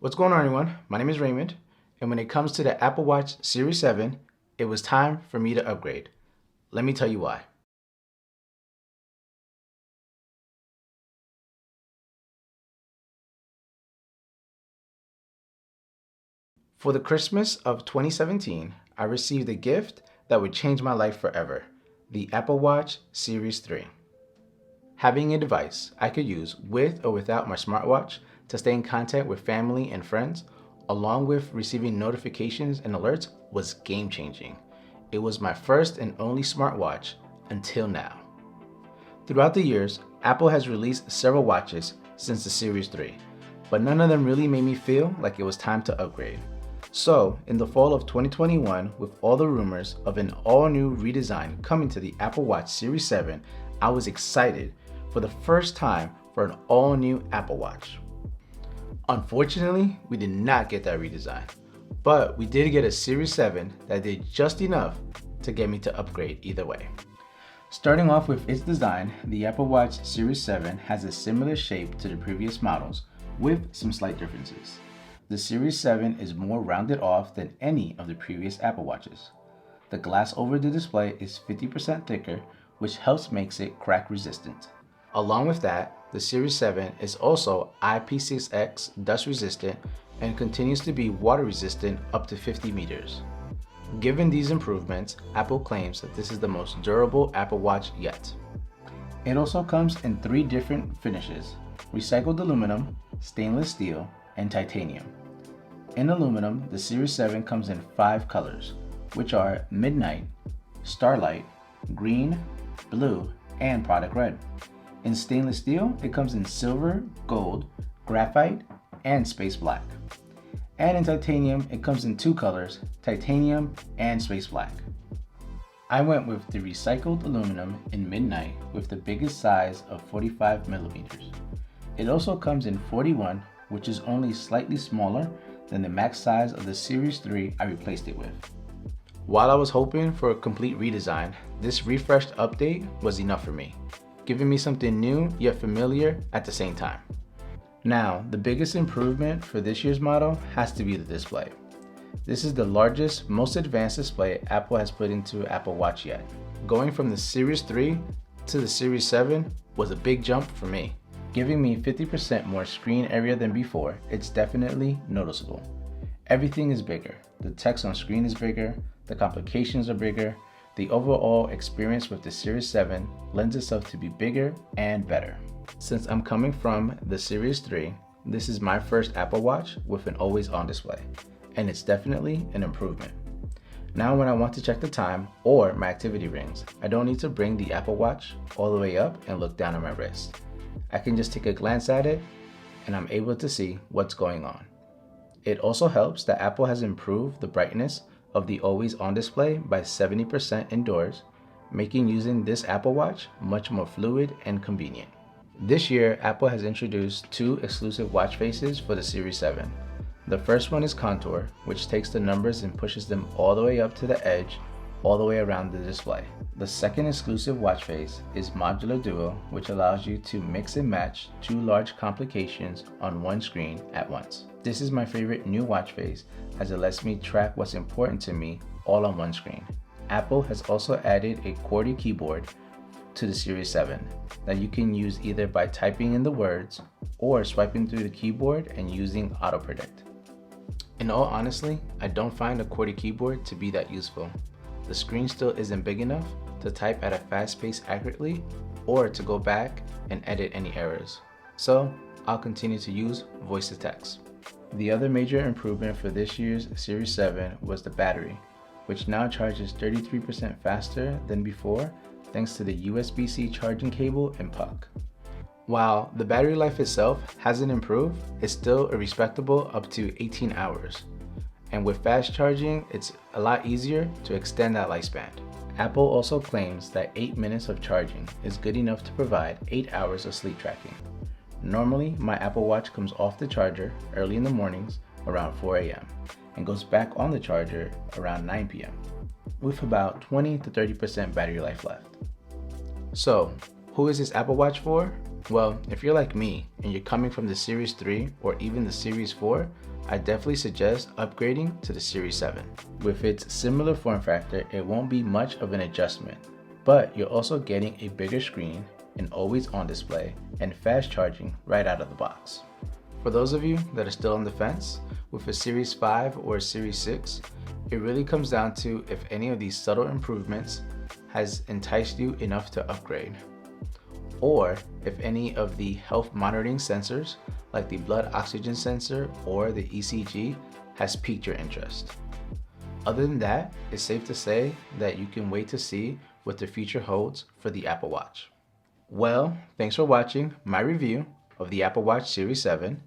What's going on, everyone? My name is Raymond, and when it comes to the Apple Watch Series 7, it was time for me to upgrade. Let me tell you why. For the Christmas of 2017, I received a gift that would change my life forever, the Apple Watch Series 3. Having a device I could use with or without my smartwatch to stay in contact with family and friends, along with receiving notifications and alerts, was game-changing. It was my first and only smartwatch until now. Throughout the years, Apple has released several watches since the Series 3, but none of them really made me feel like it was time to upgrade. So, in the fall of 2021, with all the rumors of an all-new redesign coming to the Apple Watch Series 7, I was excited for the first time for an all-new Apple Watch. Unfortunately, we did not get that redesign, but we did get a Series 7 that did just enough to get me to upgrade either way. Starting off with its design, the Apple Watch Series 7 has a similar shape to the previous models with some slight differences. The Series 7 is more rounded off than any of the previous Apple Watches. The glass over the display is 50% thicker, which helps makes it crack resistant. Along with that, the Series 7 is also IP6X dust resistant and continues to be water resistant up to 50 meters. Given these improvements, Apple claims that this is the most durable Apple Watch yet. It also comes in 3 different finishes: recycled aluminum, stainless steel, and titanium. In aluminum, the Series 7 comes in 5 colors, which are Midnight, Starlight, Green, Blue, and Product Red. In stainless steel, it comes in silver, gold, graphite, and space black. And in titanium, it comes in 2 colors, titanium and space black. I went with the recycled aluminum in Midnight with the biggest size of 45 millimeters. It also comes in 41, which is only slightly smaller than the max size of the Series 3 I replaced it with. While I was hoping for a complete redesign, this refreshed update was enough for me, giving me something new yet familiar at the same time. Now, the biggest improvement for this year's model has to be the display. This is the largest, most advanced display Apple has put into Apple Watch yet. Going from the Series 3 to the Series 7 was a big jump for me. Giving me 50% more screen area than before, it's definitely noticeable. Everything is bigger. The text on screen is bigger, the complications are bigger. The overall experience with the Series 7 lends itself to be bigger and better. Since I'm coming from the Series 3, this is my first Apple Watch with an always-on display, and it's definitely an improvement. Now when I want to check the time or my activity rings, I don't need to bring the Apple Watch all the way up and look down at my wrist. I can just take a glance at it and I'm able to see what's going on. It also helps that Apple has improved the brightness of the always-on display by 70% indoors, making using this Apple Watch much more fluid and convenient. This year, Apple has introduced 2 exclusive watch faces for the Series 7. The first one is Contour, which takes the numbers and pushes them all the way up to the edge, all the way around the display. The second exclusive watch face is Modular Duo, which allows you to mix and match 2 large complications on one screen at once. This is my favorite new watch face as it lets me track what's important to me all on one screen. Apple has also added a Qwerty Keyboard to the Series 7 that you can use either by typing in the words or swiping through the keyboard and using autopredict. In all honesty, I don't find a Qwerty Keyboard to be that useful. The screen still isn't big enough to type at a fast pace accurately or to go back and edit any errors. So I'll continue to use voice to text. The other major improvement for this year's Series 7 was the battery, which now charges 33% faster than before thanks to the USB-C charging cable and puck. While the battery life itself hasn't improved, it's still a respectable up to 18 hours. And with fast charging, it's a lot easier to extend that lifespan. Apple also claims that 8 minutes of charging is good enough to provide 8 hours of sleep tracking. Normally, my Apple Watch comes off the charger early in the mornings around 4 a.m. and goes back on the charger around 9 p.m. with about 20 to 30% battery life left. So, who is this Apple Watch for? Well, if you're like me and you're coming from the Series 3 or even the Series 4, I definitely suggest upgrading to the Series 7. With its similar form factor, it won't be much of an adjustment, but you're also getting a bigger screen, an always-on display, and fast charging right out of the box. For those of you that are still on the fence with a Series 5 or a Series 6, it really comes down to if any of these subtle improvements has enticed you enough to upgrade, or if any of the health monitoring sensors like the blood oxygen sensor or the ECG has piqued your interest. Other than that, it's safe to say that you can wait to see what the future holds for the Apple Watch. Well, thanks for watching my review of the Apple Watch Series 7.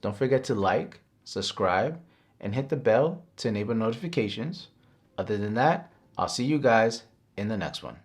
Don't forget to like, subscribe, and hit the bell to enable notifications. Other than that, I'll see you guys in the next one.